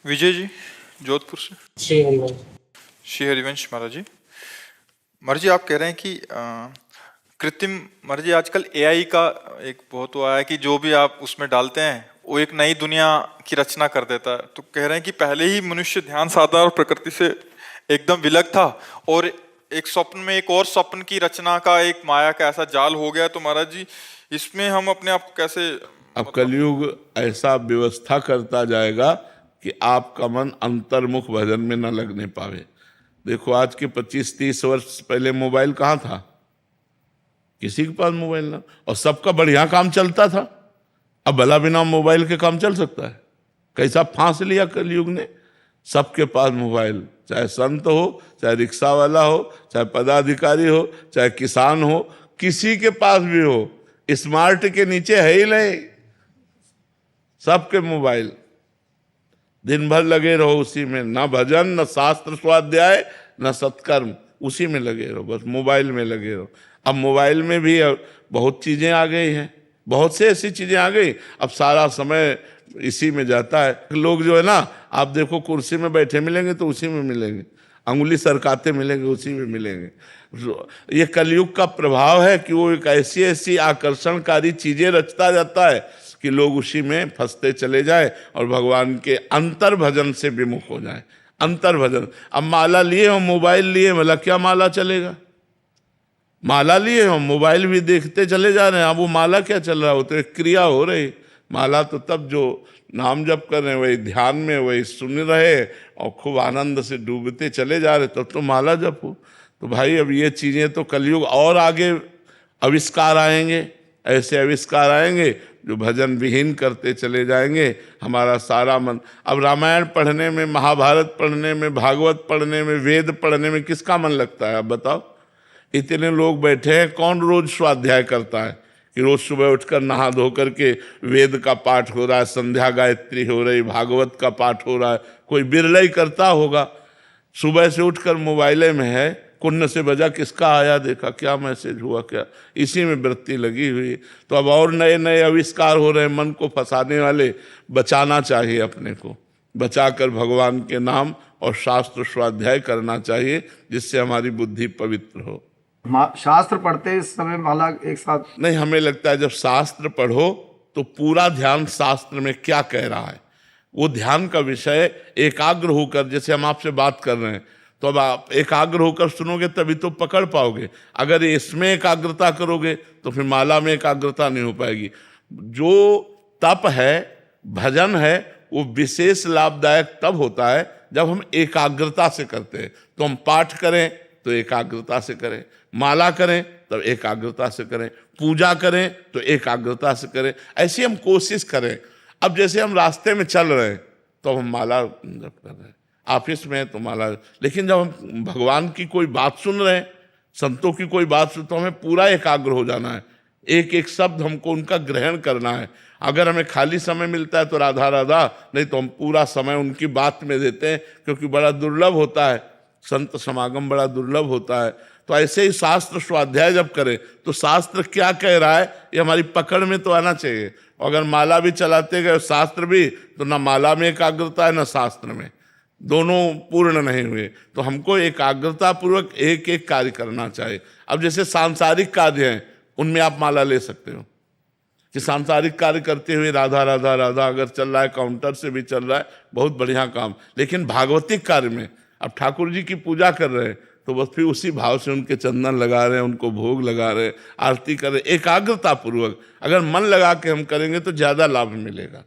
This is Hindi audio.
विजय जी, जोधपुर से। श्री हरिवंश। श्री हरिवंश महाराज जी। महाराज जी, आप कह रहे हैं कि कृत्रिम, महाराज जी आजकल एआई का एक बहुत वो आया है कि जो भी आप उसमें डालते हैं वो एक नई दुनिया की रचना कर देता है। तो कह रहे हैं कि पहले ही मनुष्य ध्यान साधना और प्रकृति से एकदम विलग था और एक स्वप्न में एक और स्वप्न की रचना का एक माया का ऐसा जाल हो गया। तो महाराज जी इसमें हम अपने आप को कैसे, अब कलयुग ऐसा व्यवस्था करता जाएगा कि आपका मन अंतर्मुख भजन में न लगने पावे। देखो, आज के 25-30 वर्ष पहले मोबाइल कहाँ था? किसी के पास मोबाइल ना, और सबका बढ़िया काम चलता था। अब भला बिना मोबाइल के काम चल सकता है? कैसा फांस लिया कलयुग ने। सबके पास मोबाइल, चाहे संत हो, चाहे रिक्शा वाला हो, चाहे पदाधिकारी हो, चाहे किसान हो, किसी के पास भी हो, स्मार्ट के नीचे है ही नहीं। सबके मोबाइल, दिन भर लगे रहो उसी में, ना भजन, न शास्त्र स्वाध्याय, न सत्कर्म, उसी में लगे रहो, बस मोबाइल में लगे रहो। अब मोबाइल में भी बहुत चीजें आ गई हैं, बहुत से ऐसी चीजें आ गई, अब सारा समय इसी में जाता है। लोग जो है ना, आप देखो कुर्सी में बैठे मिलेंगे तो उसी में मिलेंगे, अंगुली सरकाते मिलेंगे उसी में मिलेंगे। ये कलयुग का प्रभाव है कि वो एक ऐसी ऐसी आकर्षणकारी चीजें रचता जाता है कि लोग उसी में फंसते चले जाए और भगवान के अंतर भजन से विमुख हो जाए। अंतर भजन, अब माला लिए हो, मोबाइल लिए, मतलब क्या माला चलेगा? माला लिए हो, मोबाइल भी देखते चले जा रहे हैं, अब वो माला क्या चल रहा है? वो तो एक क्रिया हो रही। माला तो तब जो नाम जप कर रहे हैं, वही ध्यान में, वही सुन रहे और खूब आनंद से डूबते चले जा रहे, तब तो माला जप हो। तो भाई अब ये चीजें तो कलयुग और आगे आविष्कार आएंगे, ऐसे आविष्कार आएंगे जो भजन विहीन करते चले जाएंगे हमारा सारा मन। अब रामायण पढ़ने में, महाभारत पढ़ने में, भागवत पढ़ने में, वेद पढ़ने में किसका मन लगता है? अब बताओ। इतने लोग बैठे हैं, कौन रोज स्वाध्याय करता है कि रोज सुबह उठकर नहा धो करके वेद का पाठ हो रहा है, संध्या गायत्री हो रही, भागवत का पाठ हो रहा है? कोई बिरला ही करता होगा। सुबह से उठकर मोबाइले में है, कुन्न से बजा, किसका आया देखा, क्या मैसेज हुआ, क्या, इसी में वृत्ति लगी हुई। तो अब और नए नए आविष्कार हो रहे हैं मन को फंसाने वाले। बचाना चाहिए अपने को, बचाकर भगवान के नाम और शास्त्र स्वाध्याय करना चाहिए, जिससे हमारी बुद्धि पवित्र हो। शास्त्र पढ़ते समय माला एक साथ नहीं, हमें लगता है जब शास्त्र पढ़ो तो पूरा ध्यान शास्त्र में क्या कह रहा है, वो ध्यान का विषय एकाग्र होकर, जैसे हम आपसे बात कर रहे हैं, तो अब आप एकाग्र होकर सुनोगे तभी तो पकड़ पाओगे। अगर इसमें एकाग्रता करोगे तो फिर माला में एकाग्रता नहीं हो पाएगी। जो तप है, भजन है, वो विशेष लाभदायक तब होता है जब हम एकाग्रता से करते हैं। तो हम पाठ करें तो एकाग्रता से करें, माला करें तब एकाग्रता से करें, पूजा करें तो एकाग्रता से करें, ऐसी हम कोशिश करें। अब जैसे हम रास्ते में चल रहे हैं तो हम माला जप कर रहे हैं, ऑफिस में तो माला, लेकिन जब हम भगवान की कोई बात सुन रहे हैं, संतों की कोई बात सुन, तो हमें पूरा एकाग्र हो जाना है। एक एक शब्द हमको उनका ग्रहण करना है। अगर हमें खाली समय मिलता है तो राधा राधा, नहीं तो हम पूरा समय उनकी बात में देते हैं, क्योंकि बड़ा दुर्लभ होता है, संत समागम बड़ा दुर्लभ होता है। तो ऐसे ही शास्त्र स्वाध्याय जब करें तो शास्त्र क्या कह रहा है ये हमारी पकड़ में तो आना चाहिए। अगर माला भी चलाते गए शास्त्र भी, तो ना माला में एकाग्रता है ना शास्त्र में, दोनों पूर्ण नहीं हुए। तो हमको एकाग्रता पूर्वक एक एक कार्य करना चाहिए। अब जैसे सांसारिक कार्य हैं, उनमें आप माला ले सकते हो कि सांसारिक कार्य करते हुए राधा राधा राधा अगर चल रहा है, काउंटर से भी चल रहा है, बहुत बढ़िया काम। लेकिन भागवतिक कार्य में अब ठाकुर जी की पूजा कर रहे हैं तो बस फिर उसी भाव से उनके चंदन लगा रहे हैं, उनको भोग लगा रहे हैं, आरती कर रहे हैं, एकाग्रता पूर्वक। अगर मन लगा के हम करेंगे तो ज़्यादा लाभ मिलेगा।